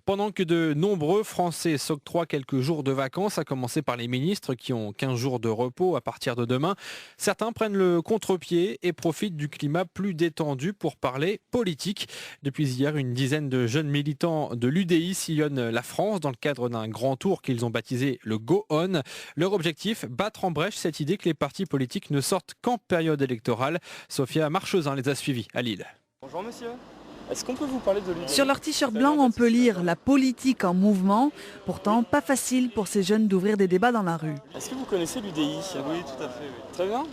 Pendant que de nombreux Français s'octroient quelques jours de vacances, à commencer par les ministres qui ont 15 jours de repos à partir de demain, certains prennent le contre-pied et profitent du climat plus détendu pour parler politique. Depuis hier, une dizaine de jeunes militants de l'UDI sillonnent la France dans le cadre d'un grand tour qu'ils ont baptisé le Go On. Leur objectif, battre en brèche cette idée que les partis politiques ne sortent qu'en période électorale. Sophia Marchesin les a suivis à Lille. Bonjour monsieur, est-ce qu'on peut vous parler de l'UDI? Sur leur t-shirt blanc, on peut lire « La politique en mouvement ». Pourtant, pas facile pour ces jeunes d'ouvrir des débats dans la rue. Est-ce que vous connaissez l'UDI? Oui, tout à fait. Oui. Très bien.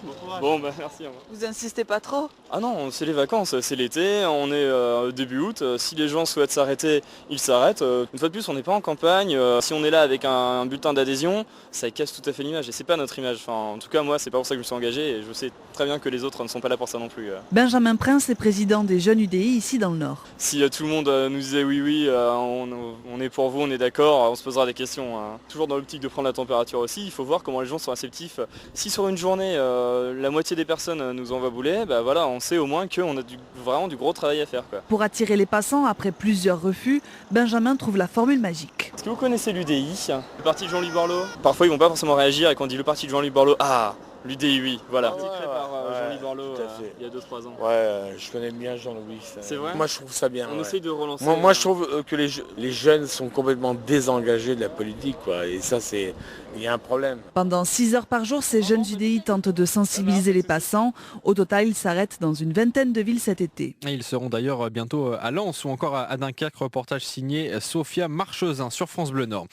Bon, merci. Au revoir. Vous insistez pas trop? Ah non, c'est les vacances, c'est l'été, on est début août. Si les gens souhaitent s'arrêter, ils s'arrêtent. Une fois de plus, on n'est pas en campagne. Si on est là avec un bulletin d'adhésion, ça casse tout à fait l'image. Et c'est pas notre image. Enfin, en tout cas, moi, c'est pas pour ça que je me suis engagé. Et je sais très bien que les autres ne sont pas là pour ça non plus. Benjamin Prince est président des jeunes UDI ici dans le Nord. Si tout le monde nous disait oui, on est pour vous, on est d'accord, on se posera des questions. Toujours dans l'optique de prendre la température aussi, il faut voir comment les gens sont réceptifs. Si sur une journée, la moitié des personnes nous envoient bouler, bah voilà, on sait au moins qu'on a vraiment du gros travail à faire, quoi. Pour attirer les passants, après plusieurs refus, Benjamin trouve la formule magique. Est-ce que vous connaissez l'UDI, le parti de Jean-Louis Borloo? Parfois ils vont pas forcément réagir et quand on dit le parti de Jean-Louis Borloo, l'UDI oui, voilà. Ah ouais, Créé par Jean-Louis tout Borloo à fait. il y a 2-3 ans. Ouais, je connais bien Jean-Louis. C'est vrai? Moi, je trouve ça bien. On ouais. essaye de relancer. Moi, je trouve que les jeunes sont complètement désengagés de la politique, quoi. Et ça, il y a un problème. Pendant 6 heures par jour, ces jeunes UDI tentent de sensibiliser les passants. Au total, ils s'arrêtent dans une vingtaine de villes cet été. Et ils seront d'ailleurs bientôt à Lens ou encore à Dunkerque. Reportage signé Sophia Marchesin sur France Bleu Nord.